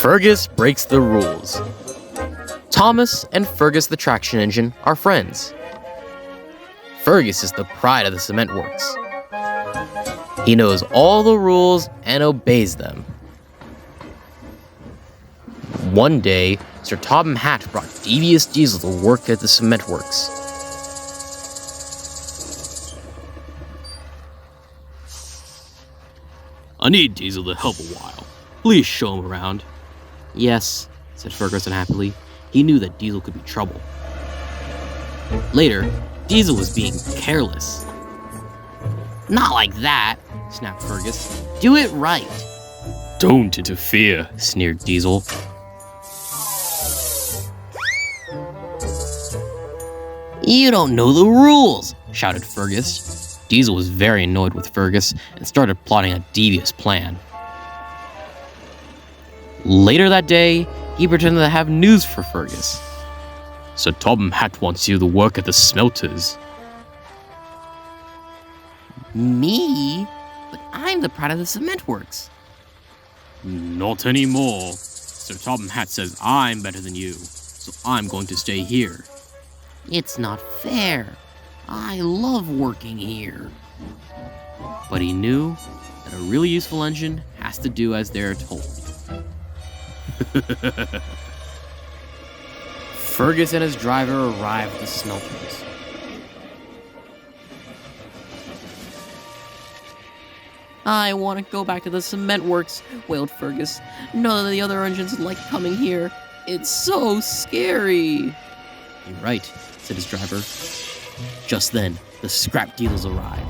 Fergus Breaks the Rules. Thomas and Fergus the traction engine are friends. Fergus is the pride of the cement works. He knows all the rules and obeys them. One day, Sir Topham Hatt brought devious Diesel to work at the cement works. I need Diesel to help a while. Please show him around. Yes, said Fergus unhappily. He knew that Diesel could be trouble. Later, Diesel was being careless. Not like that, snapped Fergus. Do it right. Don't interfere, sneered Diesel. You don't know the rules, shouted Fergus. Diesel was very annoyed with Fergus and started plotting a devious plan. Later that day, he pretended to have news for Fergus. Sir Topham Hatt wants you to work at the smelters. Me? But I'm the pride of the cement works. Not anymore. Sir Topham Hatt says I'm better than you, so I'm going to stay here. It's not fair. I love working here. But he knew that a really useful engine has to do as they're told. Fergus and his driver arrived at the smelters. I want to go back to the cement works, wailed Fergus. None of the other engines like coming here. It's so scary. You're right, said his driver. Just then, the scrap dealers arrived.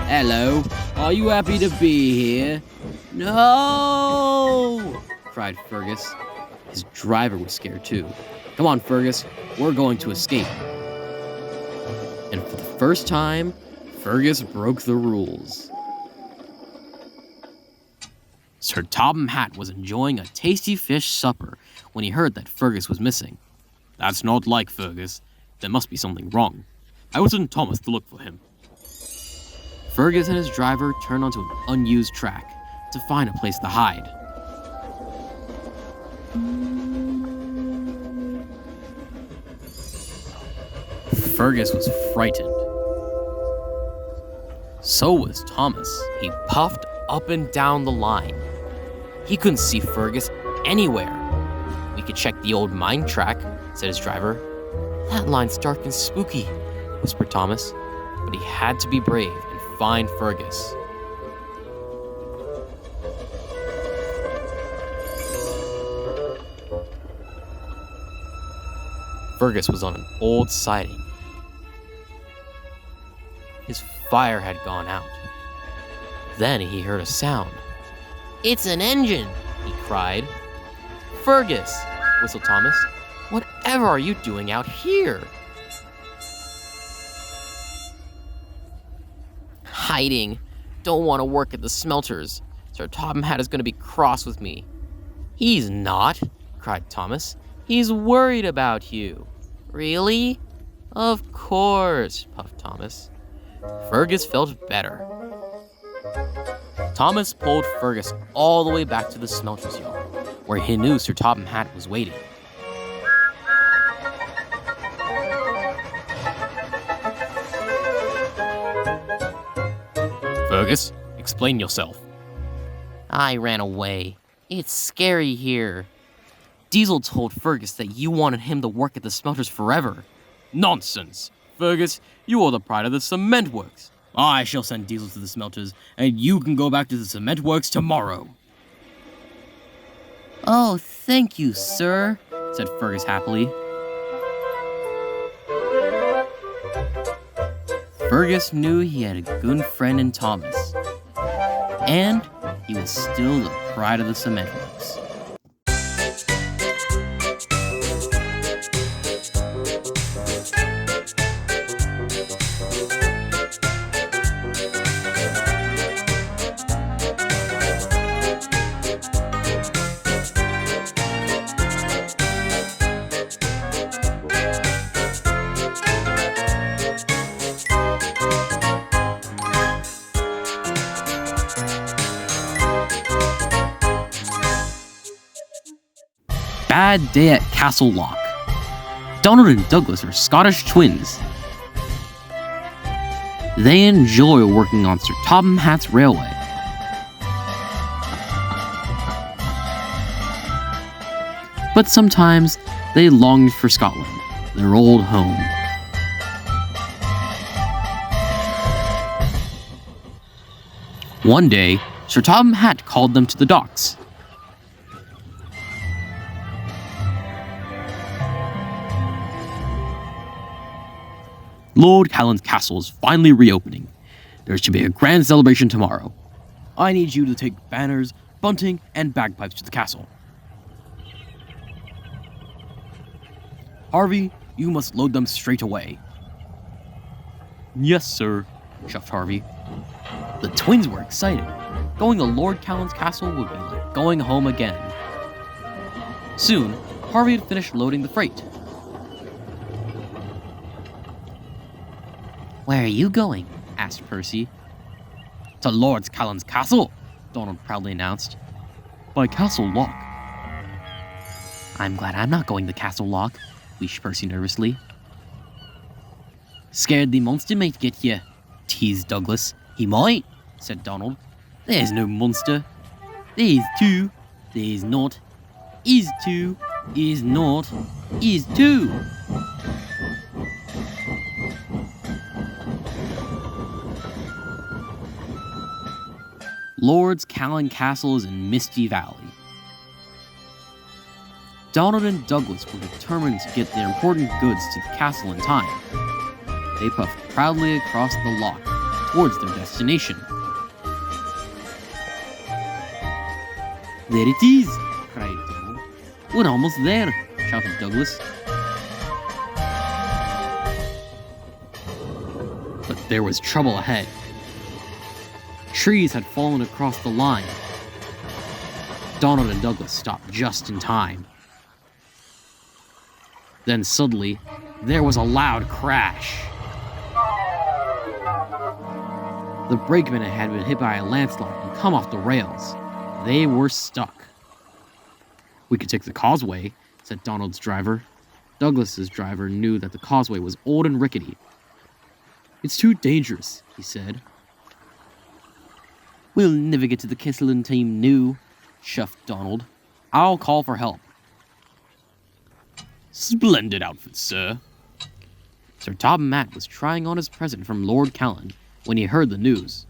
Hello, are you happy to be here? No! Cried Fergus. His driver was scared too. Come on, Fergus, we're going to escape. And for the first time, Fergus broke the rules. Sir Topham Hatt was enjoying a tasty fish supper when he heard that Fergus was missing. That's not like Fergus. There must be something wrong. I will send Thomas to look for him. Fergus and his driver turned onto an unused track to find a place to hide. Fergus was frightened. So was Thomas. He puffed up and down the line. He couldn't see Fergus anywhere. We could check the old mine track, said his driver. That line's dark and spooky, whispered Thomas. But he had to be brave and find Fergus. Fergus was on an old siding. His fire had gone out. Then he heard a sound. It's an engine, he cried. Fergus, whistled Thomas. Whatever are you doing out here? Hiding. Don't want to work at the smelters. Sir Topham Hatt is going to be cross with me. He's not, cried Thomas. He's worried about you. Really? Of course, puffed Thomas. Fergus felt better. Thomas pulled Fergus all the way back to the smelter's yard, where he knew Sir Topham Hatt was waiting. Fergus, explain yourself. I ran away. It's scary here. Diesel told Fergus that you wanted him to work at the smelters forever. Nonsense! Fergus, you are the pride of the cement works. I shall send Diesel to the smelters, and you can go back to the cement works tomorrow. Oh, thank you, sir, said Fergus happily. Fergus knew he had a good friend in Thomas, and he was still the pride of the cement works. bad day at Castle Loch. Donald and Douglas are Scottish twins. They enjoy working on Sir Topham Hatt's railway. But sometimes they long for Scotland, their old home. One day, Sir Topham Hatt called them to the docks. Lord Callan's castle is finally reopening. There should be a grand celebration tomorrow. I need you to take banners, bunting, and bagpipes to the castle. Harvey, you must load them straight away. Yes, sir, chuffed Harvey. The twins were excited. Going to Lord Callan's castle would be like going home again. Soon, Harvey had finished loading the freight. Where are you going? Asked Percy. To Lord Callan's castle, Donald proudly announced. By Castle Loch. I'm glad I'm not going to Castle Loch, wheezed Percy nervously. Scared the monster might get you, teased Douglas. He might, said Donald. There's no monster. There's two. There's not. Is two. Is not. Is two. Lord Callan Castle is in Misty Valley. Donald and Douglas were determined to get their important goods to the castle in time. They puffed proudly across the loch towards their destination. There it is, cried Donald. We're almost there, shouted Douglas. But there was trouble ahead. Trees had fallen across the line. Donald and Douglas stopped just in time. Then suddenly, there was a loud crash. The brakemen had been hit by a landslide and come off the rails. They were stuck. We could take the causeway, said Donald's driver. Douglas's driver knew that the causeway was old and rickety. It's too dangerous, he said. We'll never get to the castle in time now, chuffed Donald. I'll call for help. Splendid outfit, sir. Sir Topham Hatt was trying on his present from Lord Callan when he heard the news.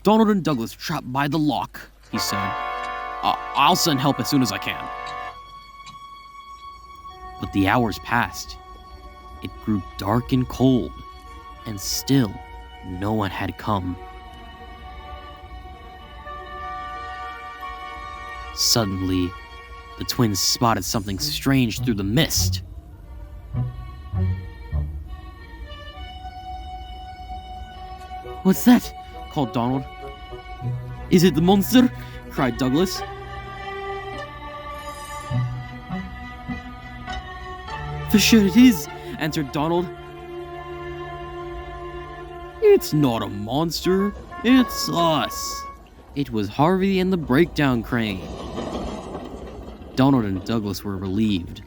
Donald and Douglas trapped by the loch, he said. I'll send help as soon as I can. But the hours passed. It grew dark and cold, and still no one had come. Suddenly, the twins spotted something strange through the mist. What's that? Called Donald. Is it the monster? Cried Douglas. For sure it is, answered Donald. It's not a monster, it's us. It was Harvey and the breakdown crane. Donald and Douglas were relieved.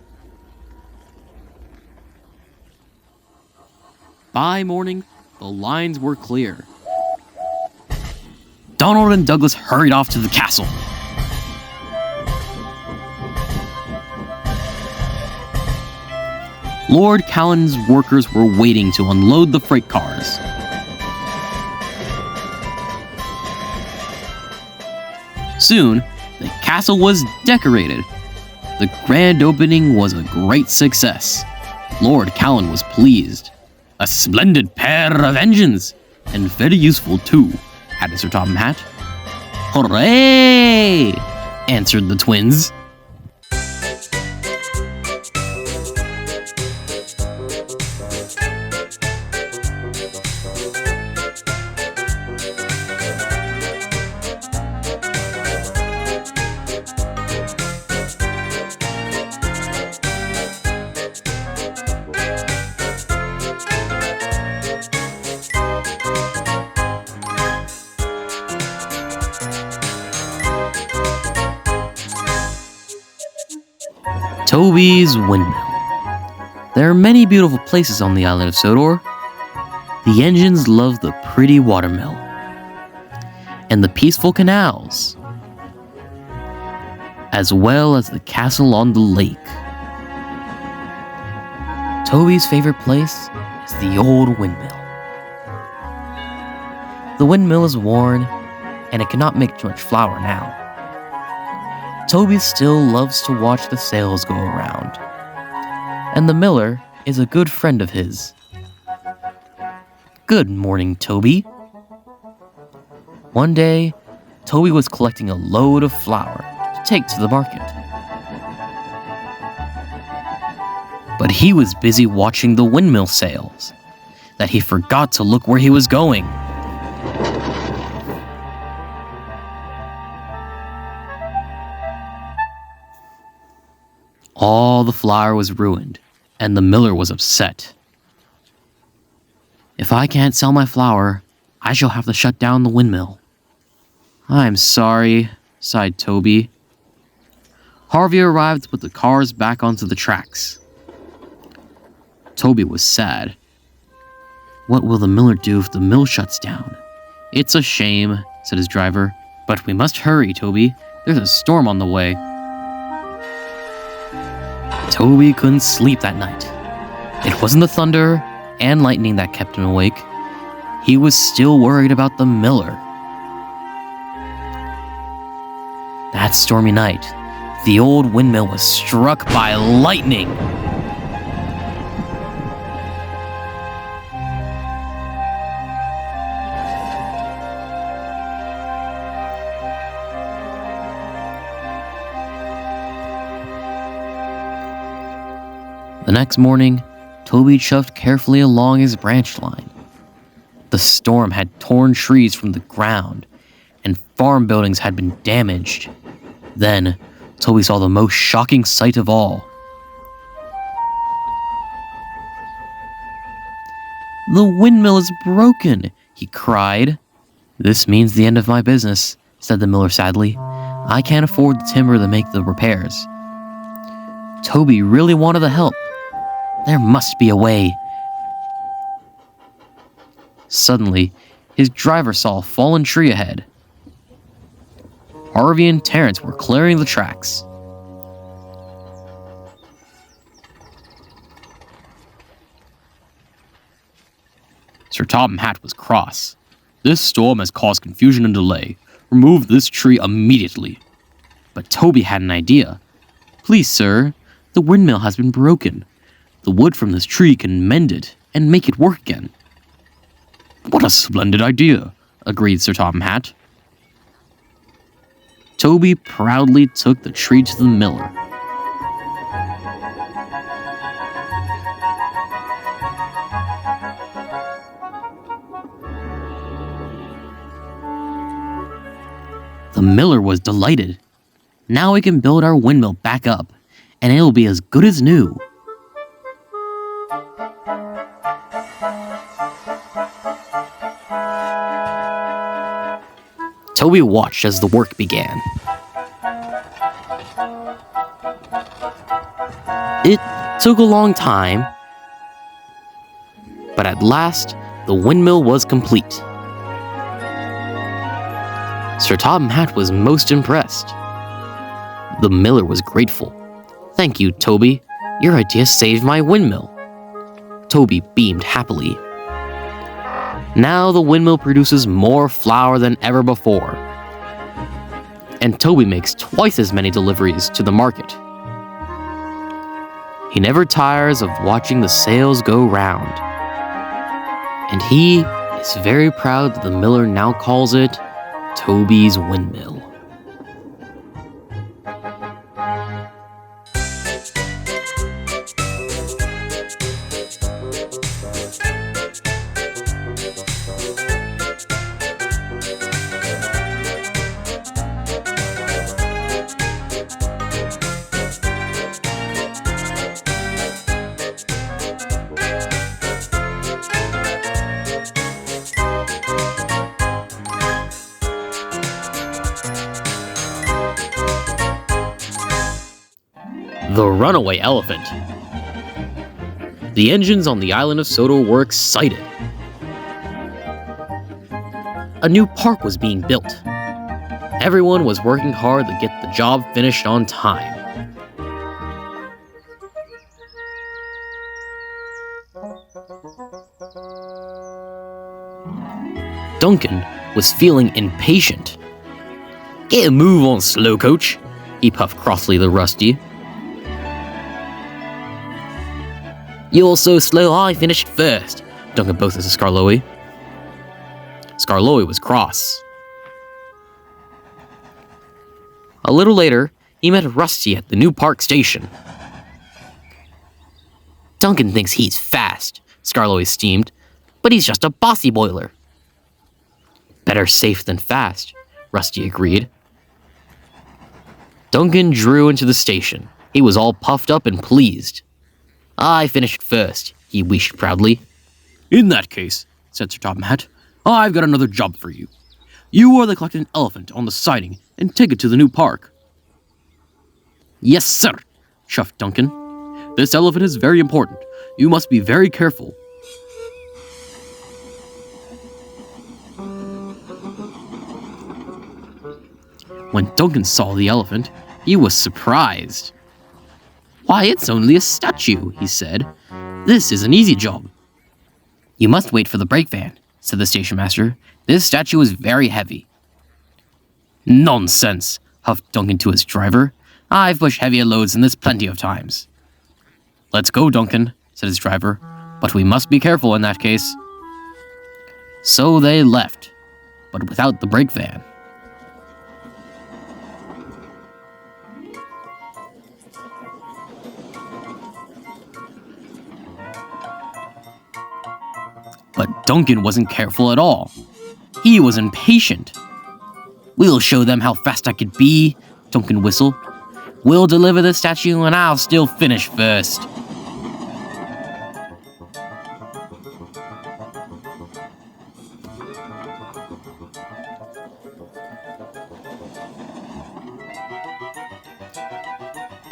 By morning, the lines were clear. Donald and Douglas hurried off to the castle. Lord Callan's workers were waiting to unload the freight cars. Soon, the castle was decorated. The grand opening was a great success. Lord Callan was pleased. A splendid pair of engines, and very useful too, added Sir Topham Hatt. Hooray! Answered the twins. Toby's Windmill. There are many beautiful places on the island of Sodor. The engines love the pretty watermill and the peaceful canals, as well as the castle on the lake. Toby's favorite place is the old windmill. The windmill is worn and it cannot make too much flour now. Toby still loves to watch the sails go around, and the miller is a good friend of his. Good morning, Toby. One day, Toby was collecting a load of flour to take to the market. But he was busy watching the windmill sails that he forgot to look where he was going. All the flour was ruined, and the miller was upset. If I can't sell my flour, I shall have to shut down the windmill. I'm sorry, sighed Toby. Harvey arrived to put the cars back onto the tracks. Toby was sad. What will the miller do if the mill shuts down? It's a shame, said his driver, but we must hurry, Toby. There's a storm on the way. Toby couldn't sleep that night. It wasn't the thunder and lightning that kept him awake. He was still worried about the miller. That stormy night, the old windmill was struck by lightning. The next morning, Toby shoved carefully along his branch line. The storm had torn trees from the ground, and farm buildings had been damaged. Then, Toby saw the most shocking sight of all. The windmill is broken, he cried. This means the end of my business, said the miller sadly. I can't afford the timber to make the repairs. Toby really wanted the help. There must be a way. Suddenly, his driver saw a fallen tree ahead. Harvey and Terrence were clearing the tracks. Sir Topham Hatt was cross. This storm has caused confusion and delay. Remove this tree immediately. But Toby had an idea. Please, sir, the windmill has been broken. The wood from this tree can mend it and make it work again. What a splendid idea, agreed Sir Topham Hatt. Toby proudly took the tree to the miller. The miller was delighted. Now we can build our windmill back up, and it'll be as good as new. Toby watched as the work began. It took a long time, but at last, the windmill was complete. Sir Topham Hatt was most impressed. The miller was grateful. Thank you, Toby. Your idea saved my windmill. Toby beamed happily. Now the windmill produces more flour than ever before. And Toby makes twice as many deliveries to the market. He never tires of watching the sails go round. And he is very proud that the miller now calls it Toby's Windmill. The Runaway Elephant. The engines on the Island of Sodor were excited. A new park was being built. Everyone was working hard to get the job finished on time. Duncan was feeling impatient. "Get a move on, slow coach," he puffed crossly to Rusty. "You're so slow, I finished first," Duncan boasted to Skarloey. Skarloey was cross. A little later, he met Rusty at the new park station. "Duncan thinks he's fast," Skarloey steamed, "but he's just a bossy boiler." "Better safe than fast," Rusty agreed. Duncan drew into the station. He was all puffed up and pleased. "I finished first," he wheezed proudly. "In that case," said Sir Topham Hatt, "I've got another job for you. You are to collect an elephant on the siding and take it to the new park." "Yes, sir," chuffed Duncan. "This elephant is very important. You must be very careful." When Duncan saw the elephant, he was surprised. "Why, it's only a statue," he said. "This is an easy job." "You must wait for the brake van," said the station master. "This statue is very heavy." "Nonsense," huffed Duncan to his driver. "I've pushed heavier loads than this plenty of times." "Let's go, Duncan," said his driver. "But we must be careful in that case." So they left, but without the brake van. But Duncan wasn't careful at all. He was impatient. "We'll show them how fast I could be," Duncan whistled. "We'll deliver the statue and I'll still finish first."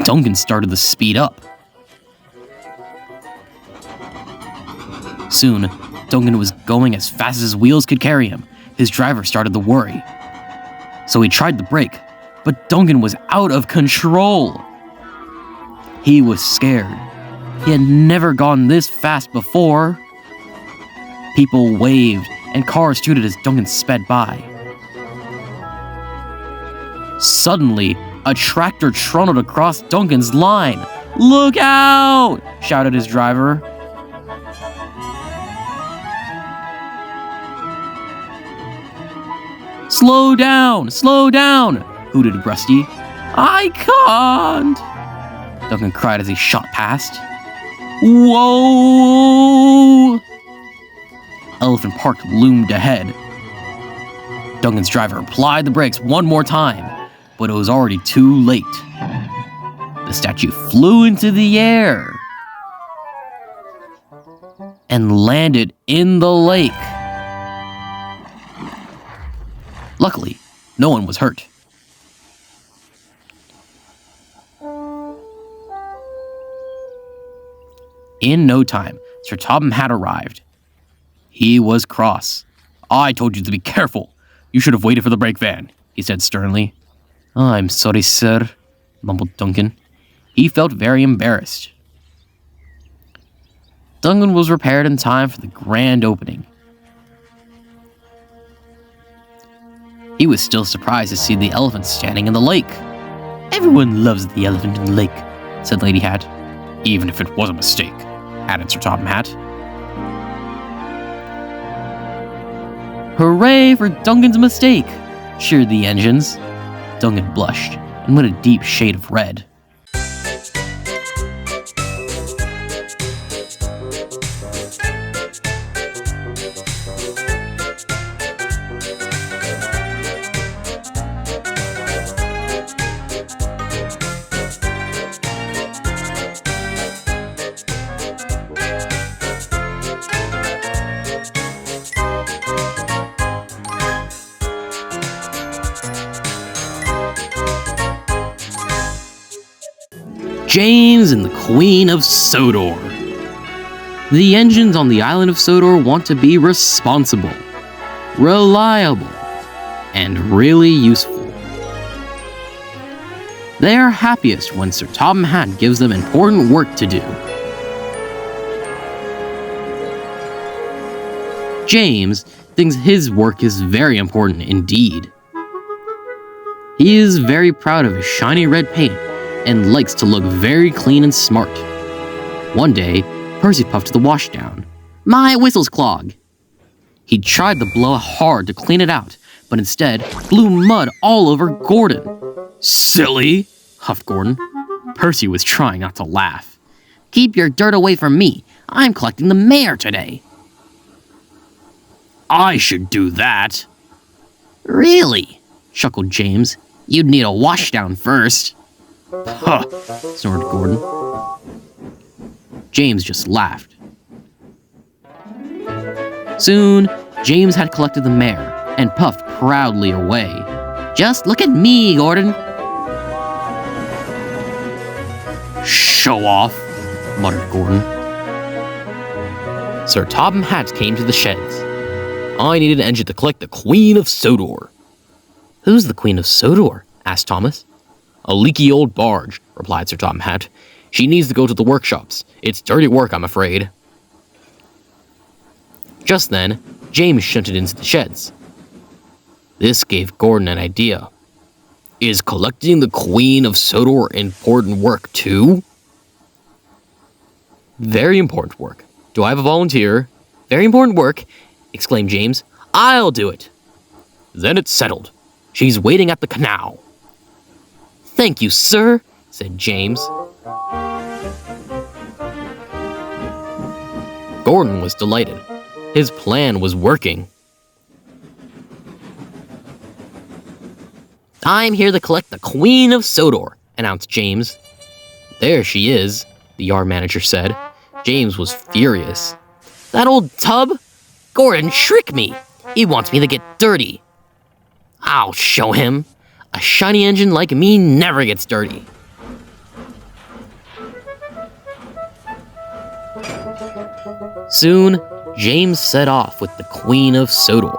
Duncan started to speed up. Soon, Duncan was going as fast as his wheels could carry him. His driver started to worry. So he tried the brake, but Duncan was out of control. He was scared. He had never gone this fast before. People waved and cars tooted as Duncan sped by. Suddenly, a tractor trundled across Duncan's line. "Look out!" shouted his driver. Slow down, hooted Rusty. "I can't," Duncan cried as he shot past. Whoa! Elephant Park loomed ahead. Duncan's driver applied the brakes one more time, but it was already too late. The statue flew into the air and landed in the lake. Luckily, no one was hurt. In no time, Sir Topham Hatt arrived. He was cross. "I told you to be careful. You should have waited for the brake van," he said sternly. "I'm sorry, sir," mumbled Duncan. He felt very embarrassed. Duncan was repaired in time for the grand opening. He was still surprised to see the elephant standing in the lake. "Everyone loves the elephant in the lake," said Lady Hatt. "Even if it was a mistake," added Sir Topham Hatt. "Hooray for Duncan's mistake!" cheered the engines. Duncan blushed and went a deep shade of red. James and the Queen of Sodor. The engines on the Island of Sodor want to be responsible, reliable, and really useful. They are happiest when Sir Topham Hatt gives them important work to do. James thinks his work is very important indeed. He is very proud of his shiny red paint and likes to look very clean and smart. One day, Percy puffed the washdown. My whistle's clogged. He tried to blow hard to clean it out, but instead blew mud all over Gordon. Silly, huffed Gordon. Percy was trying not to laugh. Keep your dirt away from me. I'm collecting the mayor today. I should do that. Really? Chuckled James. You'd need a washdown first. Huh, snorted Gordon. James just laughed. Soon, James had collected the mare and puffed proudly away. Just look at me, Gordon. Show off, muttered Gordon. Sir Topham Hatt came to the sheds. I needed an engine to collect the Queen of Sodor. Who's the Queen of Sodor? Asked Thomas. A leaky old barge, replied Sir Topham Hatt. She needs to go to the workshops. It's dirty work, I'm afraid. Just then, James shunted into the sheds. This gave Gordon an idea. Is collecting the Queen of Sodor important work too? Very important work. Do I have a volunteer? Very important work, exclaimed James. I'll do it. Then it's settled. She's waiting at the canal. Thank you, sir, said James. Gordon was delighted. His plan was working. I'm here to collect the Queen of Sodor, announced James. There she is, the yard manager said. James was furious. That old tub? Gordon tricked me. He wants me to get dirty. I'll show him. A shiny engine like me never gets dirty. Soon, James set off with the Queen of Sodor.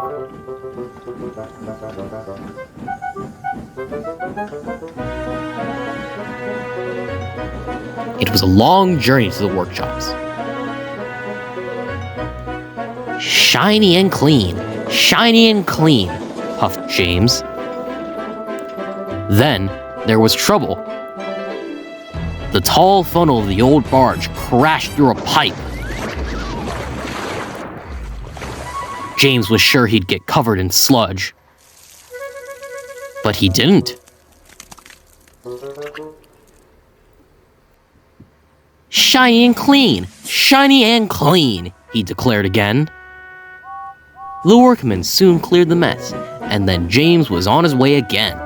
It was a long journey to the workshops. Shiny and clean, puffed James. Then there was trouble. The tall funnel of the old barge crashed through a pipe. James was sure he'd get covered in sludge. But he didn't. Shiny and clean, he declared again. The workmen soon cleared the mess, and then James was on his way again.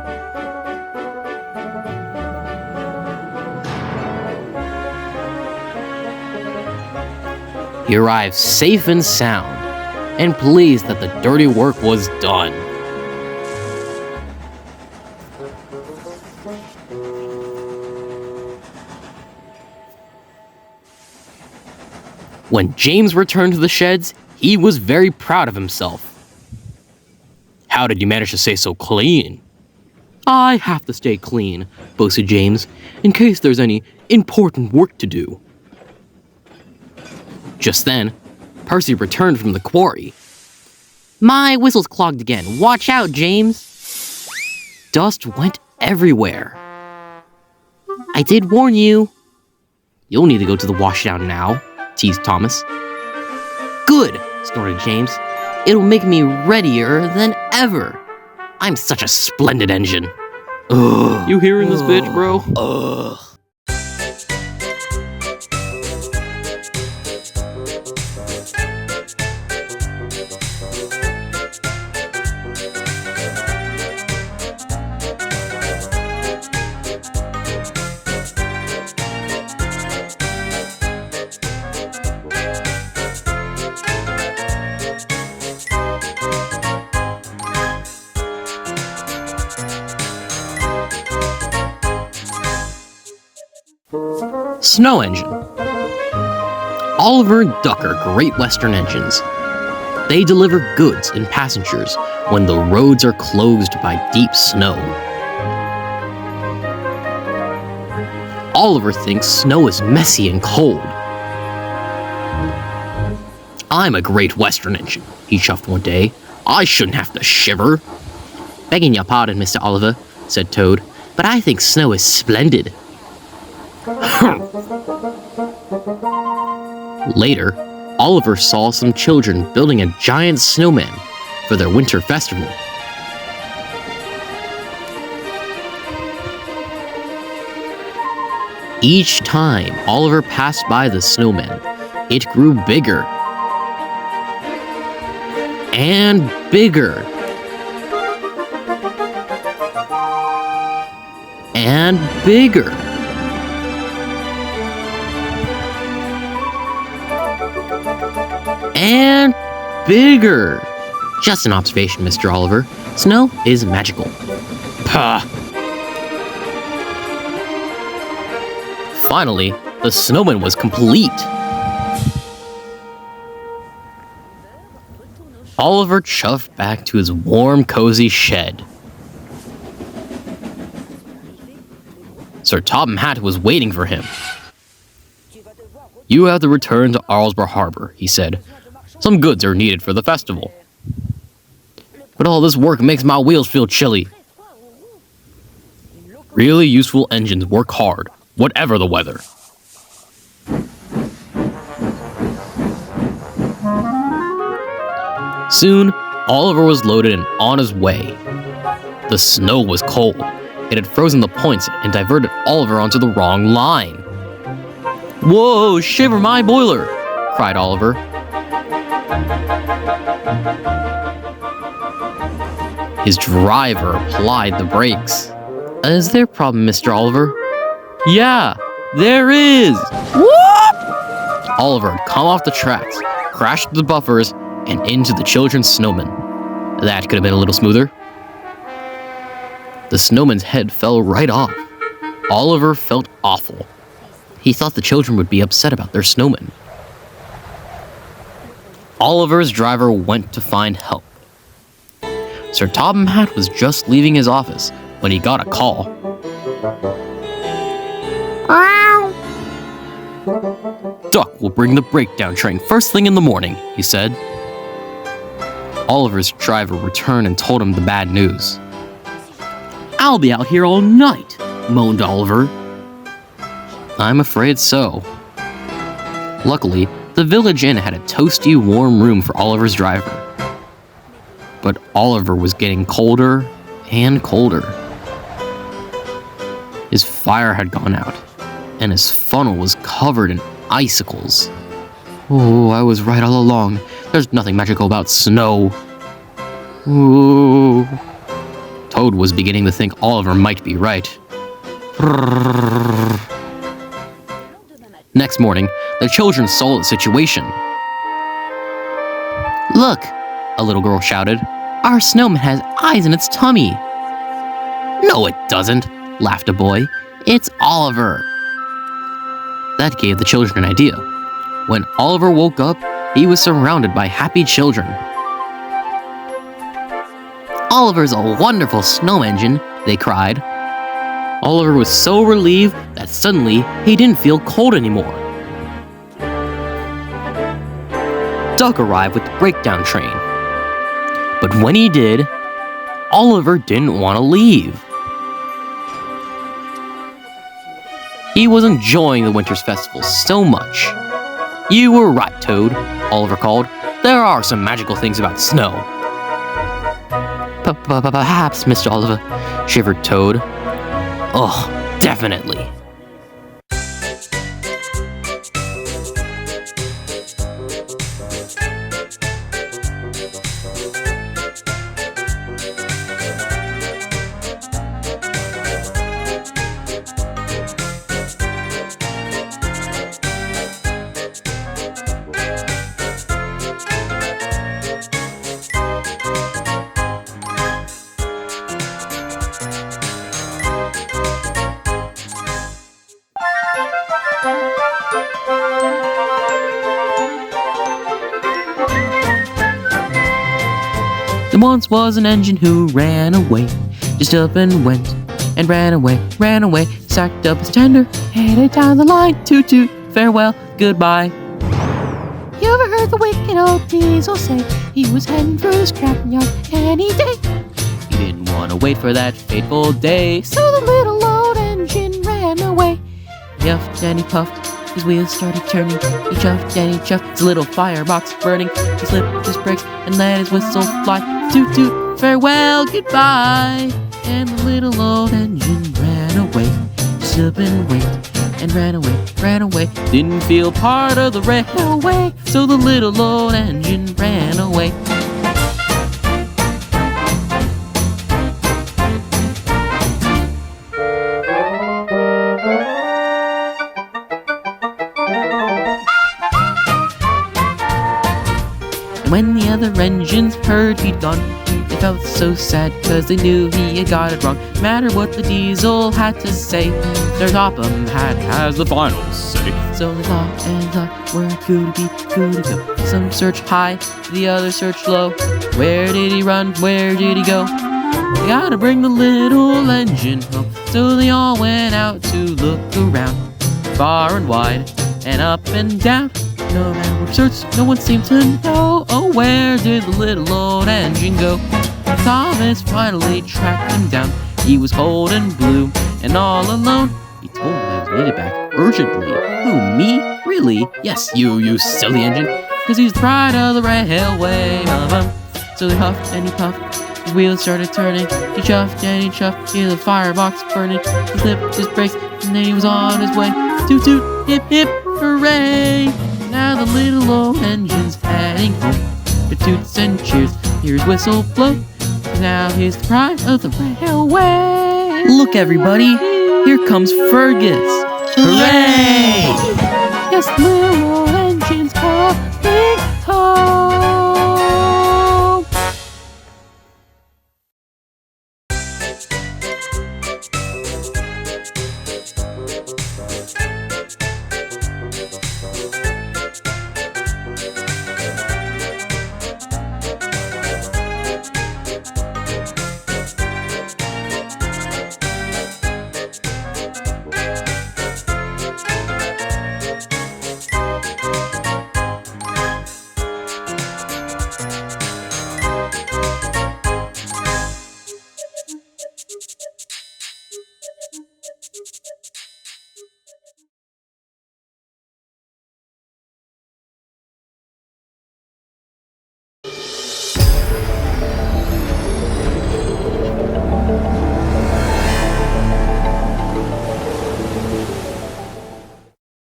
He arrived safe and sound, and pleased that the dirty work was done. When James returned to the sheds, he was very proud of himself. How did you manage to stay so clean? I have to stay clean, boasted James, in case there's any important work to do. Just then, Percy returned from the quarry. My whistle's clogged again. Watch out, James. Dust went everywhere. I did warn you. You'll need to go to the washdown now, teased Thomas. Good, snorted James. It'll make me readier than ever. I'm such a splendid engine. Ugh. You hearing this bitch, bro? Ugh. Snow engine. Oliver and Duck are Great Western engines. They deliver goods and passengers when the roads are closed by deep snow. Oliver thinks snow is messy and cold. I'm a Great Western engine, he chuffed one day. I shouldn't have to shiver. Begging your pardon, Mr. Oliver, said Toad, but I think snow is splendid. Later, Oliver saw some children building a giant snowman for their winter festival. Each time Oliver passed by the snowman, it grew bigger and bigger and bigger. And bigger. Just an observation, Mr. Oliver. Snow is magical. Pah. Finally, the snowman was complete. Oliver chuffed back to his warm, cozy shed. Sir Topham Hatt was waiting for him. You have to return to Arlesborough Harbor, he said. Some goods are needed for the festival. But all this work makes my wheels feel chilly. Really useful engines work hard, whatever the weather. Soon, Oliver was loaded and on his way. The snow was cold. It had frozen the points and diverted Oliver onto the wrong line. Whoa, shiver my boiler, cried Oliver. His driver applied the brakes. Is there a problem, Mr. Oliver? Yeah, there is! Whoop! Oliver had come off the tracks, crashed the buffers, and into the children's snowman. That could have been a little smoother. The snowman's head fell right off. Oliver felt awful. He thought the children would be upset about their snowman. Oliver's driver went to find help. Sir Topham Hatt was just leaving his office when he got a call. Duck will bring the breakdown train first thing in the morning, he said. Oliver's driver returned and told him the bad news. I'll be out here all night, moaned Oliver. I'm afraid so. Luckily, the village inn had a toasty, warm room for Oliver's driver. But Oliver was getting colder and colder. His fire had gone out, and his funnel was covered in icicles. Oh, I was right all along. There's nothing magical about snow. Ooh. Toad was beginning to think Oliver might be right. Next morning, the children saw the situation. Look, a little girl shouted. Our snowman has eyes in its tummy. No, it doesn't, laughed a boy. It's Oliver. That gave the children an idea. When Oliver woke up, he was surrounded by happy children. Oliver's a wonderful snow engine, they cried. Oliver was so relieved that suddenly he didn't feel cold anymore. Duck arrived with the breakdown train. But when he did, Oliver didn't want to leave. He was enjoying the winter's festival so much. You were right, Toad, Oliver called. There are some magical things about snow. Perhaps, Mr. Oliver, shivered Toad. Oh, definitely. There once was an engine who ran away, just up and went, and ran away, sacked up his tender, headed down the line, toot toot, farewell, goodbye. You ever heard the wicked old diesel say he was heading for the scrapyard any day? He didn't want to wait for that fateful day, so the little old engine ran away. He huffed and he puffed, his wheels started turning. He chuffed and he chuffed, his little firebox burning. He slipped his brakes and let his whistle fly. Toot toot, farewell, goodbye. And the little old engine ran away, just up and went, and ran away. Didn't feel part of the railway, so the little old engine ran away. And when the other engines heard he'd gone, they felt so sad, cause they knew he had got it wrong. No matter what the diesel had to say, their Topham has the final say. So they thought and thought, where could he go? Some searched high, the other searched low. Where did he run? Where did he go? They gotta bring the little engine home. So they all went out to look around, far and wide, and up and down. No matter what searched, no one seemed to know. Oh, where did the little old engine go? Thomas finally tracked him down. He was cold and blue and all alone. He told him I was needed back urgently. Who, me? Really? Yes, you silly engine. Cause he's the pride of the railway. So they huffed and he puffed, his wheels started turning. He chuffed and he chuffed, he had the firebox burning. He slipped his brakes and then he was on his way. Toot toot, hip hip, hooray! Now the little old engine's heading home. For toots and cheers, here's whistle blow. Now he's the pride of the railway. Look everybody, here comes Fergus. Hooray! Yes,